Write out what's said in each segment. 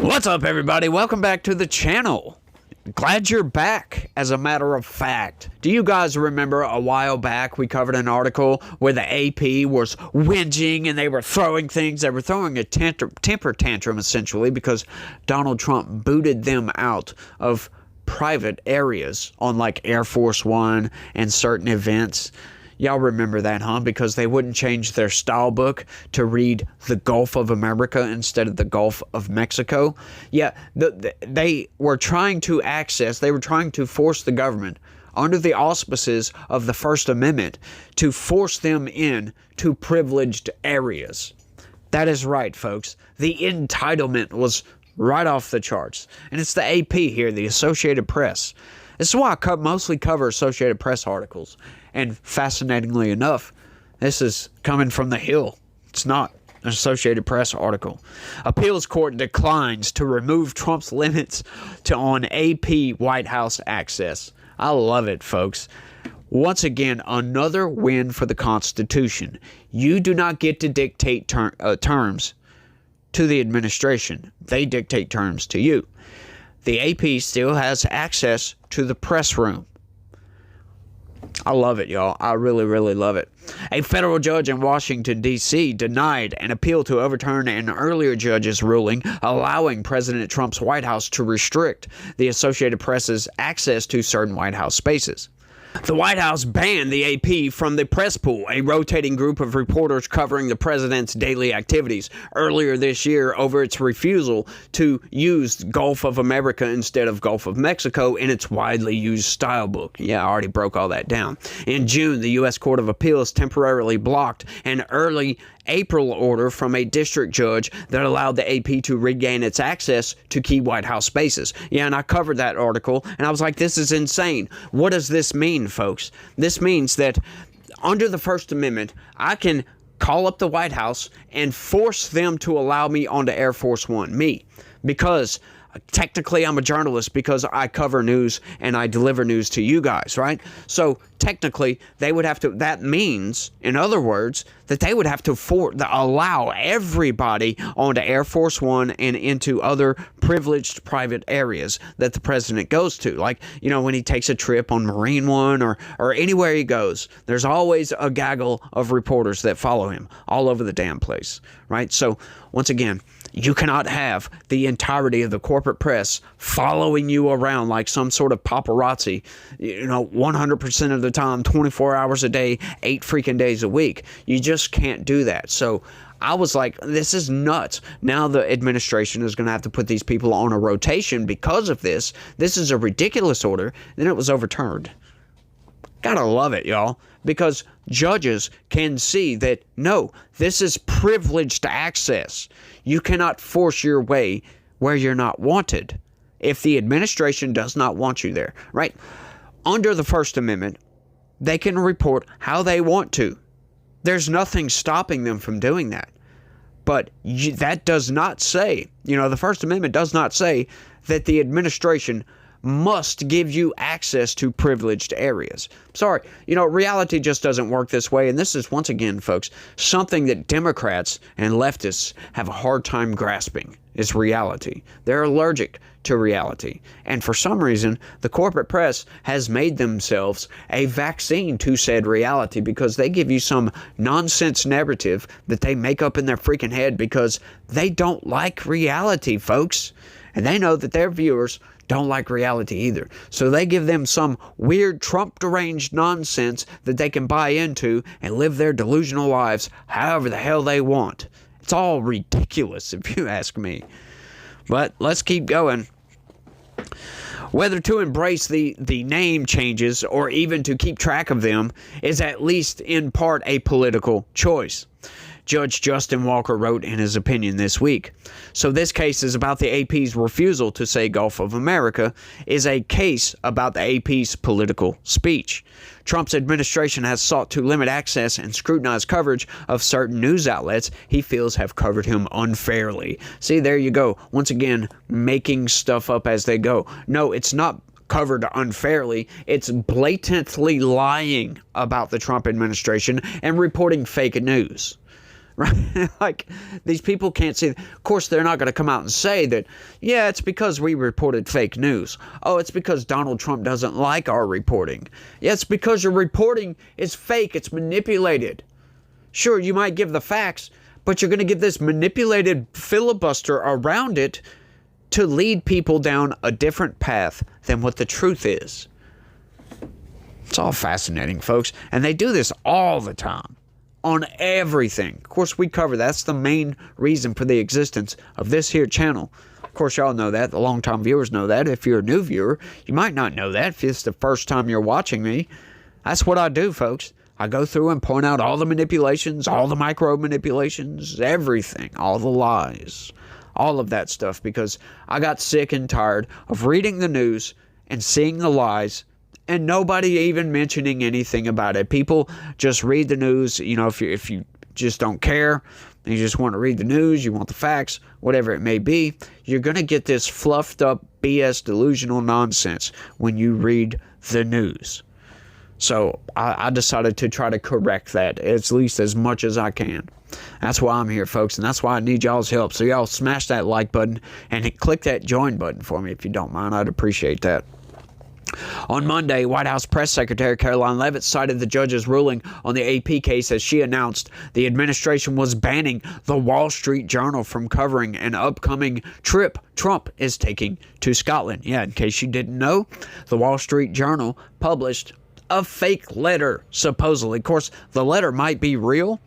What's up, everybody? Welcome back to the channel. Glad you're back, as a matter of fact. Do you guys remember a while back we covered an article where the AP was whinging and they were throwing things? They were throwing a temper tantrum, essentially, because Donald Trump booted them out of private areas on like Air Force One and certain events. Y'all remember that, huh? Because they wouldn't change their style book to read the Gulf of America instead of the Gulf of Mexico. Yeah, they were trying to force the government under the auspices of the First Amendment to force them in to privileged areas. That is right, folks. The entitlement was right off the charts. And it's the AP here, the Associated Press. This is why I mostly cover Associated Press articles. And fascinatingly enough, this is coming from The Hill. It's not an Associated Press article. Appeals court declines to remove Trump's limits on AP White House access. I love it, folks. Once again, another win for the Constitution. You do not get to dictate terms to the administration. They dictate terms to you. The AP still has access to the press room. I love it, y'all. I really, really love it. A federal judge in Washington, D.C. denied an appeal to overturn an earlier judge's ruling allowing President Trump's White House to restrict the Associated Press's access to certain White House spaces. The White House banned the AP from the press pool, a rotating group of reporters covering the president's daily activities, earlier this year over its refusal to use Gulf of America instead of Gulf of Mexico in its widely used style book. Yeah, I already broke all that down. In June, the U.S. Court of Appeals temporarily blocked an early April order from a district judge that allowed the AP to regain its access to key White House spaces. Yeah, and I covered that article, and I was like, this is insane. What does this mean, folks? This means that under the First Amendment, I can call up the White House and force them to allow me onto Air Force One, because technically I'm a journalist because I cover news and I deliver news to you guys, right? So technically they would have to, that means, in other words, that they would have to allow everybody onto Air Force One and into other privileged private areas that the president goes to. Like, you know, when he takes a trip on Marine One or anywhere he goes, there's always a gaggle of reporters that follow him all over the damn place, right? So once again, you cannot have the entirety of the corporate press following you around like some sort of paparazzi, 100% of the time, 24 hours a day, 8 freaking days a week. You just can't do that. So I was like, this is nuts. Now the administration is going to have to put these people on a rotation because of this. This is a ridiculous order. Then it was overturned. Gotta love it, y'all, because judges can see that, no, this is privileged access. You cannot force your way where you're not wanted if the administration does not want you there, right? Under the First Amendment, they can report how they want to. There's nothing stopping them from doing that. But that does not say, the First Amendment does not say that the administration must give you access to privileged areas. Sorry, reality just doesn't work this way. And this is, once again, folks, something that Democrats and leftists have a hard time grasping is reality. They're allergic to reality. And for some reason, the corporate press has made themselves a vaccine to said reality because they give you some nonsense narrative that they make up in their freaking head because they don't like reality, folks. And they know that their viewers don't like reality either. So they give them some weird Trump deranged nonsense that they can buy into and live their delusional lives however the hell they want. It's all ridiculous if you ask me. But let's keep going. Whether to embrace the name changes or even to keep track of them is at least in part a political choice. Judge Justin Walker wrote in his opinion this week. So this case is about the AP's refusal to say Gulf of America is a case about the AP's political speech. Trump's administration has sought to limit access and scrutinize coverage of certain news outlets he feels have covered him unfairly. See, there you go. Once again, making stuff up as they go. No, it's not covered unfairly. It's blatantly lying about the Trump administration and reporting fake news. right? Like, these people can't see. Of course, they're not going to come out and say that, yeah, it's because we reported fake news. Oh, it's because Donald Trump doesn't like our reporting. Yeah, it's because your reporting is fake. It's manipulated. Sure, you might give the facts, but you're going to give this manipulated filibuster around it to lead people down a different path than what the truth is. It's all fascinating, folks. And they do this all the time on everything. Of course, we cover that's the main reason for the existence of this here channel. Of course, y'all know that. The longtime viewers know that. If you're a new viewer, you might not know that. If it's the first time you're watching me, that's what I do, folks. I go through and point out all the manipulations, all the micro manipulations, everything, all the lies, all of that stuff, because I got sick and tired of reading the news and seeing the lies and nobody even mentioning anything about it. People just read the news, you know, if you just don't care, and you just want to read the news, you want the facts, whatever it may be, you're going to get this fluffed up BS delusional nonsense when you read the news. So I decided to try to correct that at least as much as I can. That's why I'm here, folks, and that's why I need y'all's help. So y'all smash that like button and click that join button for me if you don't mind. I'd appreciate that. On Monday, White House Press Secretary Caroline Leavitt cited the judge's ruling on the AP case as she announced the administration was banning the Wall Street Journal from covering an upcoming trip Trump is taking to Scotland. Yeah, in case you didn't know, the Wall Street Journal published a fake letter, supposedly. Of course, the letter might be real,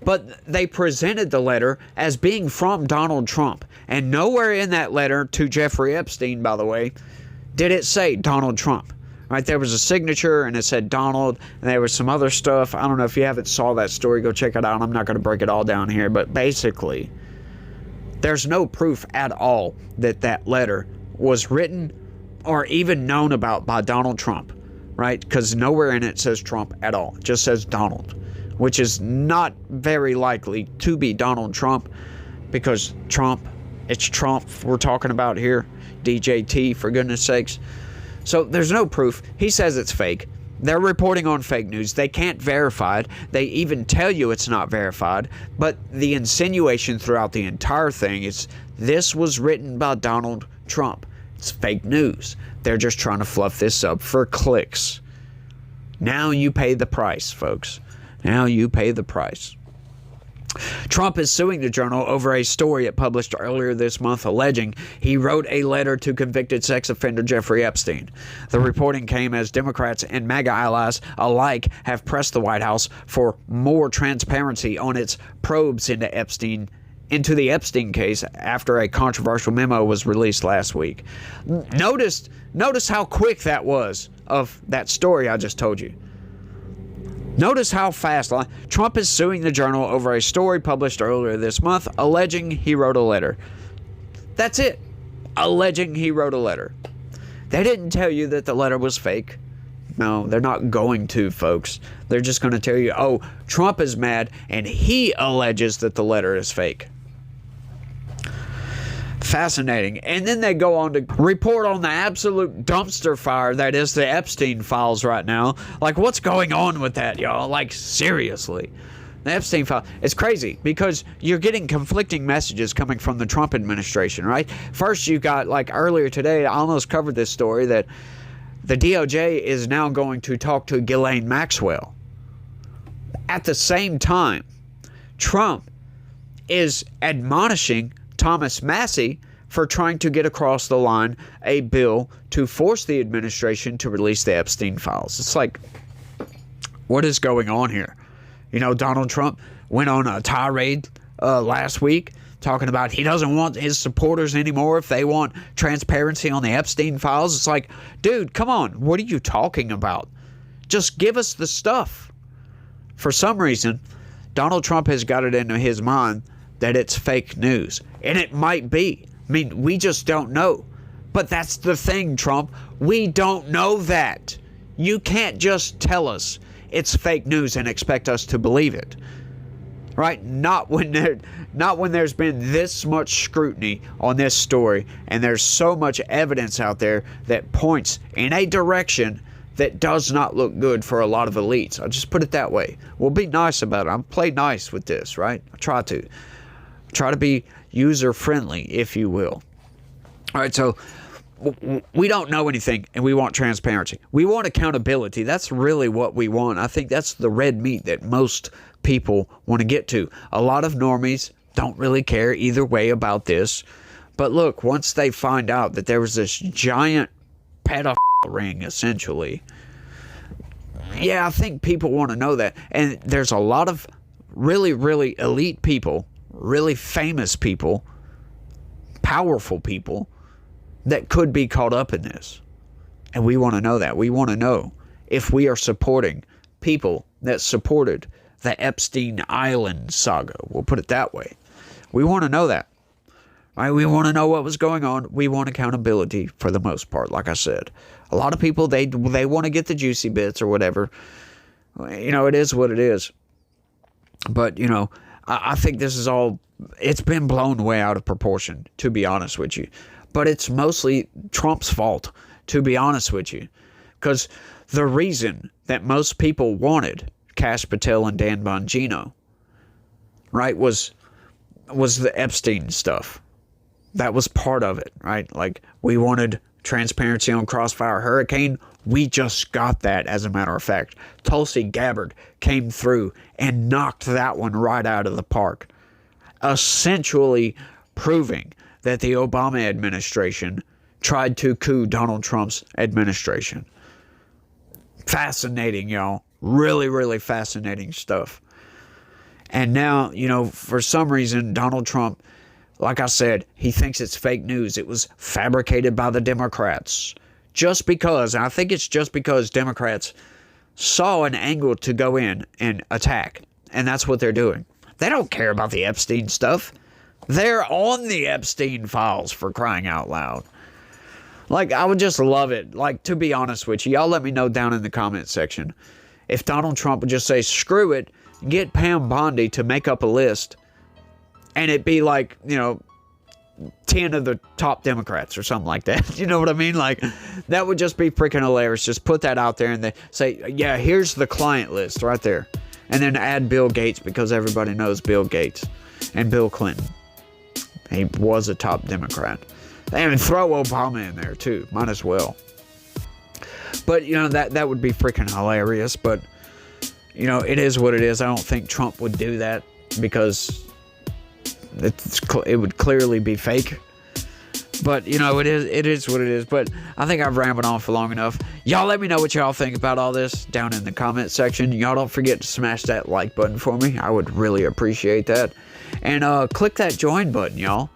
but they presented the letter as being from Donald Trump. And nowhere in that letter to Jeffrey Epstein, by the way, did it say Donald Trump. Right? There was a signature and it said Donald, and there was some other stuff. I don't know if you haven't saw that story, go check it out. I'm not going to break it all down here, but basically, there's no proof at all that that letter was written or even known about by Donald Trump. Right? Because nowhere in it says Trump at all. It just says Donald, which is not very likely to be Donald Trump, because it's Trump we're talking about here. DJT, for goodness sakes. So there's no proof. He says it's fake. They're reporting on fake news. They can't verify it. They even tell you it's not verified. But the insinuation throughout the entire thing is this was written by Donald Trump. It's fake news. They're just trying to fluff this up for clicks. Now you pay the price, folks. Now you pay the price. Trump is suing the Journal over a story it published earlier this month alleging he wrote a letter to convicted sex offender Jeffrey Epstein. The reporting came as Democrats and MAGA allies alike have pressed the White House for more transparency on its probes into the Epstein case after a controversial memo was released last week. Notice how quick that was of that story I just told you. Notice how fast. Trump is suing the Journal over a story published earlier this month alleging he wrote a letter. That's it. Alleging he wrote a letter. They didn't tell you that the letter was fake. No, they're not going to, folks. They're just going to tell you, oh, Trump is mad and he alleges that the letter is fake. Fascinating. And then they go on to report on the absolute dumpster fire that is the Epstein files right now. Like, what's going on with that, y'all? Like, seriously. The Epstein file. It's crazy because you're getting conflicting messages coming from the Trump administration, right? First, you got, like, earlier today, I almost covered this story that the DOJ is now going to talk to Ghislaine Maxwell. At the same time, Trump is admonishing Thomas Massie for trying to get across the line a bill to force the administration to release the Epstein files. It's like, what is going on here? You know, Donald Trump went on a tirade last week talking about he doesn't want his supporters anymore if they want transparency on the Epstein files. It's like, dude, come on. What are you talking about? Just give us the stuff. For some reason, Donald Trump has got it into his mind that it's fake news. And it might be. I mean, we just don't know. But that's the thing, Trump. We don't know that. You can't just tell us it's fake news and expect us to believe it. Right? Not when there's been this much scrutiny on this story and there's so much evidence out there that points in a direction that does not look good for a lot of elites. I'll just put it that way. We'll be nice about it. I'm play nice with this, right? I try to be user friendly, if you will. All right, so we don't know anything, and we want transparency. We want accountability. That's really what we want. I think that's the red meat that most people want to get to. A lot of normies don't really care either way about this. But look, once they find out that there was this giant pedophile ring, essentially, yeah, I think people want to know that. And there's a lot of really, really elite people, really famous people, powerful people that could be caught up in this. And we want to know that. We want to know if we are supporting people that supported the Epstein Island saga. We'll put it that way. We want to know that. Right? We want to know what was going on. We want accountability for the most part, like I said. A lot of people, they want to get the juicy bits or whatever. You know, it is what it is. But, you know, I think this is all, it's been blown way out of proportion, to be honest with you. But it's mostly Trump's fault, to be honest with you. Because the reason that most people wanted Kash Patel and Dan Bongino, right, was the Epstein stuff. That was part of it, right? Like, we wanted transparency on Crossfire Hurricane. We just got that, as a matter of fact. Tulsi Gabbard came through and knocked that one right out of the park, essentially proving that the Obama administration tried to coup Donald Trump's administration. Fascinating, y'all. Really, really fascinating stuff. And now, you know, for some reason, Donald Trump, like I said, he thinks it's fake news. It was fabricated by the Democrats. Just because, and I think it's just because Democrats saw an angle to go in and attack. And that's what they're doing. They don't care about the Epstein stuff. They're on the Epstein files, for crying out loud. Like, I would just love it. Like, to be honest with you, y'all let me know down in the comment section. If Donald Trump would just say, screw it, get Pam Bondi to make up a list, and it'd be like, you know, 10 of the top Democrats or something like that. You know what I mean? Like, that would just be freaking hilarious. Just put that out there and they say, yeah, here's the client list right there. And then add Bill Gates, because everybody knows Bill Gates and Bill Clinton. He was a top Democrat. And throw Obama in there too. Might as well. But, you know, that would be freaking hilarious. But, you know, it is what it is. I don't think Trump would do that, because it would clearly be fake. But, you know, it is what it is. But I think I've rambled on for long enough. Y'all let me know what y'all think about all this down in the comment section. Y'all don't forget to smash that like button for me. I would really appreciate that. And click that join button, y'all.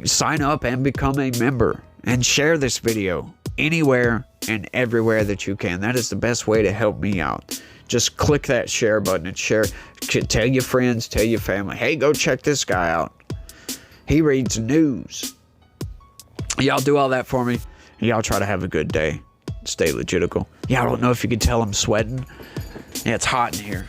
Sign up and become a member. And share this video anywhere and everywhere that you can. That is the best way to help me out. Just click that share button and share. Tell your friends, tell your family, hey, go check this guy out. He reads news. Y'all do all that for me. Y'all try to have a good day. Stay legitical. Yeah, I don't know if you can tell I'm sweating. Yeah, it's hot in here.